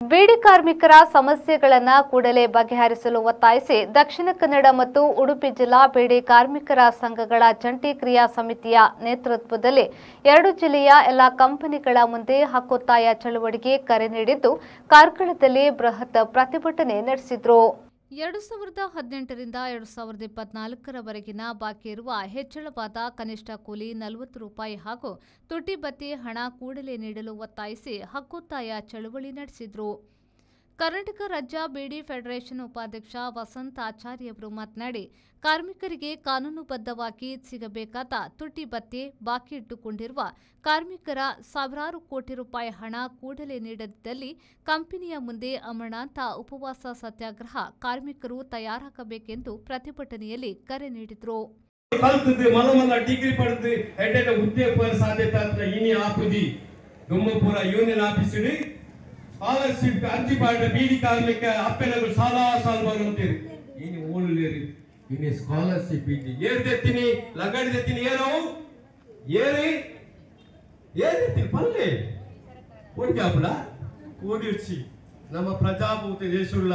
ಬೀಡಿ ಕಾರ್ಮಿಕರ ಸಮಸ್ಯೆಗಳನ್ನು ಕೂಡಲೇ ಬಗೆಹರಿಸಲು ಒತ್ತಾಯಿಸಿ ದಕ್ಷಿಣ ಕನ್ನಡ ಮತ್ತು ಉಡುಪಿ ಜಿಲ್ಲಾ ಬೀಡಿ ಕಾರ್ಮಿಕರ ಸಂಘಗಳ ಜಂಟಿ ಕ್ರಿಯಾ ಸಮಿತಿಯ ನೇತೃತ್ವದಲ್ಲಿ ಎರಡು ಜಿಲ್ಲೆಯ ಎಲ್ಲ ಕಂಪನಿಗಳ ಮುಂದೆ ಹಕ್ಕೊತ್ತಾಯ ಚಳವಳಿಗೆ ಕರೆ ನೀಡಿದ್ದು ಕಾರ್ಕಳದಲ್ಲಿ ಬೃಹತ್ ಪ್ರತಿಭಟನೆ ನಡೆಸಿದರು. 2018ರಿಂದ 2024ರವರೆಗಿನ ಬಾಕಿ ಇರುವ ಹೆಚ್ಚಳವಾದ ಕನಿಷ್ಠ ಕೂಲಿ 40 ರೂಪಾಯಿ ಹಾಗೂ ತುಟಿ ಭತ್ಯೆ ಹಣ ಕೂಡಲೇ ನೀಡಲು ಒತ್ತಾಯಿಸಿ ಹಕ್ಕೊತ್ತಾಯ ಚಳವಳಿ ನಡೆಸಿದರು. ಕರ್ನಾಟಕ ರಾಜ್ಯ ಬೀಡಿ ಫೆಡರೇಷನ್ ಉಪಾಧ್ಯಕ್ಷ ವಸಂತ ಆಚಾರ್ಯವರು ಮಾತನಾಡಿ, ಕಾರ್ಮಿಕರಿಗೆ ಕಾನೂನುಬದ್ಧವಾಗಿ ಸಿಗಬೇಕಾದ ತುಟಿ ಭತ್ಯೆ ಬಾಕಿ ಇಟ್ಟುಕೊಂಡಿರುವ ಕಾರ್ಮಿಕರ ಸಾವಿರಾರು ಕೋಟಿ ರೂಪಾಯಿ ಹಣ ಕೂಡಲೇ ನೀಡದಿದ್ದಲ್ಲಿ ಕಂಪನಿಯ ಮುಂದೆ ಅಮರಣಾಂತ ಉಪವಾಸ ಸತ್ಯಾಗ್ರಹ ಕಾರ್ಮಿಕರು ತಯಾರಾಗಬೇಕೆಂದು ಪ್ರತಿಭಟನೆಯಲ್ಲಿ ಕರೆ ನೀಡಿದರು. ಡಿಗ್ರಿ ಪಡೆದು ಎಡ್ಡೆಡ ಉದ್ಯೋಗ ಸಾಧ್ಯತೆ ಅಂತ ಇನಿ ಆಪುಜಿ ದುಮ್ಮಪುರ ಯೂನಿಯನ್ ಆಫೀಸ್ ಸ್ಕಾಲರ್ಶಿಪ್ ಅರ್ಜಿ ಮಾಡಿದ ಬೀದಿ ಕಾರ್ಮಿಕ ಅಪ್ಪೆನಗಳು ಸಾಲ ಬರುವಂತೀರಿ ಇನಿ ಓಳುಲೇರಿ ಇನಿ ಸ್ಕಾಲರ್ಶಿಪ್ ಇದ್ದಿ ಏರ್ದೆತ್ತೀನಿ ಲಗಡಿದೆತ್ತೀನಿ ಏನೋ ಏರಿತ್ತೀನಿ ಪಲ್ಲೆ ಓಡ್ಕ್ಯಾಪುಲ ಓದಿರ್ಸಿ ನಮ್ಮ ಪ್ರಜಾಭೂತ ದೇಶುಳ್ಳ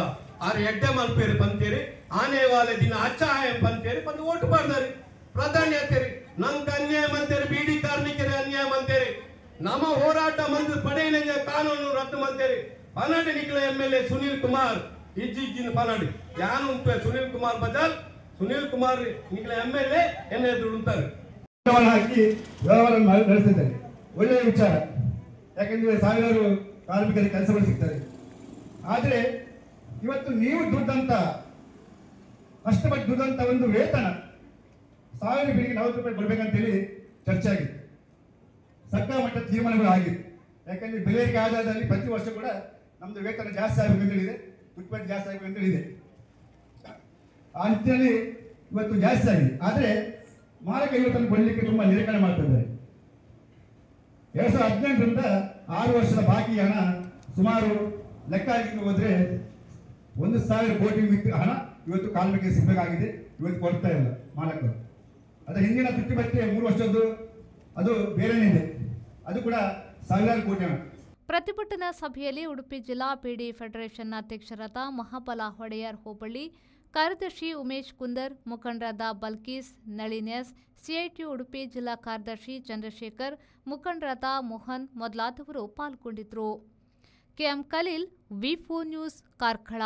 ಆರು ಎಡ್ಡೆ ಮಲ್ಪೇರಿ ಪಂತೇರಿ ಆನೆ ವಾಲೆ ದಿನ ಅಚ್ಚಾಯ ಪಂತೇರಿ ಬಂದು ಓಟು ಮಾಡ್ದಾರಿ ಪ್ರಧಾನಿ ಅಂತೇರಿ ನಂಗೆ ಅನ್ಯಾಯ ಮಂತೇರಿ ಬೀಡಿ ಕಾರ್ಮಿಕರಿಗೆ ಅನ್ಯಾಯ ಮಂತೇರಿ ನಮ್ಮ ಹೋರಾಟ ಮಂದಿ ಪಡೆಯ ಕಾನೂನು ರದ್ದು ಮಂತೇರಿ ಪನಾಡಿ ನಿಖಿಲ MLA ಸುನೀಲ್ ಕುಮಾರ್ ಇಜ್ಜಿನ ಪನಾಡಿ ಯಾನು ಸುನೀಲ್ ಕುಮಾರ್ ಬಜಾಲ್ ಸುನೀಲ್ ಕುಮಾರ್ ನಿಖಿಲ MLA ಎನ್ನೆದ್ರು ಅಂತಾರೆ ಹಾಕಿ ವ್ಯವಹಾರ ನಡೆಸಿದ್ದಾರೆ. ಒಳ್ಳೆಯ ವಿಚಾರ, ಯಾಕಂದ್ರೆ ಸಾವಿರಾರು ಕಾರ್ಮಿಕರಿಗೆ ಕೆಲಸಗಳು ಸಿಗ್ತಾರೆ. ಆದರೆ ಇವತ್ತು ನೀವು ದುಡ್ಡಂತ ಕಷ್ಟಪಟ್ಟು ದುಡ್ಡಂತ ಒಂದು ವೇತನ 1000 ಬೀಡಿಗೆ 40 ರೂಪಾಯಿ ಕೊಡ್ಬೇಕಂತೇಳಿ ಚರ್ಚೆ ಆಗಿದೆ. ಸರ್ಕಾರ ಮಟ್ಟದ ತೀರ್ಮಾನಗಳು ಆಗಿದೆ. ಯಾಕಂದ್ರೆ ಬೆಲೆ ಏರಿಕೆ ಆಧಾರದಲ್ಲಿ ಪ್ರತಿ ವರ್ಷ ಕೂಡ ನಮ್ದು ವೇತನ ಜಾಸ್ತಿ ಆಗಬೇಕು ಅಂತ ಹೇಳಿದೆ, ಉತ್ಪತ್ತಿ ಜಾಸ್ತಿ ಆಗಬೇಕು ಅಂತ ಹೇಳಿದೆ. ಆ ನಿಟ್ಟಿನಲ್ಲಿ ಇವತ್ತು ಜಾಸ್ತಿ ಆಗಿದೆ. ಆದರೆ ಮಾರಕ ಇವತ್ತನ್ನು ಕೊಡಲಿಕ್ಕೆ ತುಂಬಾ ನಿರೀಕ್ಷಣೆ ಮಾಡ್ತಿದ್ದಾರೆ. 2018ರಿಂದ 6 ವರ್ಷದ ಬಾಕಿ ಹಣ ಸುಮಾರು ಲೆಕ್ಕ ಹಾಕಿ ಹೋದ್ರೆ 1,000 ಕೋಟಿ ಹಣ ಇವತ್ತು ಕಾರ್ಮಿಕರಿಗೆ ಸಿಗಬೇಕಾಗಿದೆ. ಇವತ್ತು ಕೊಡ್ತಾ ಇಲ್ಲ ಮಾಲಕರು. ಅದರ ಹಿಂದಿನ ತುಟ್ಟಿ ಭತ್ಯೆ 3 ವರ್ಷದ್ದು ಅದು ಬೇರೆನೇ ಇದೆ, ಅದು ಕೂಡ ಸಾವಿರಾರು ಕೋಟಿ ಹಣ. ಪ್ರತಿಭಟನಾ ಸಭೆಯಲ್ಲಿ ಉಡುಪಿ ಜಿಲ್ಲಾ ಬೀಡಿ ಫೆಡರೇಷನ್ ಅಧ್ಯಕ್ಷರಾದ ಮಹಾಬಲ ಹೊಡೆಯರ್ ಹೋಬಳಿ, ಕಾರ್ಯದರ್ಶಿ ಉಮೇಶ್ ಕುಂದರ್, ಮುಖಂಡರಾದ ಬಲ್ಕೀಸ್ ನಳಿನೆಸ್, ಸಿಐಟಿ ಉಡುಪಿ ಜಿಲ್ಲಾ ಕಾರ್ಯದರ್ಶಿ ಚಂದ್ರಶೇಖರ್, ಮುಖಂಡರಾದ ಮೋಹನ್ ಮೊದಲಾದವರು ಪಾಲ್ಗೊಂಡಿದ್ದರು. ಕೆಎಂ ಖಲೀಲ್, ವಿ4 ನ್ಯೂಸ್, ಕಾರ್ಕಳ.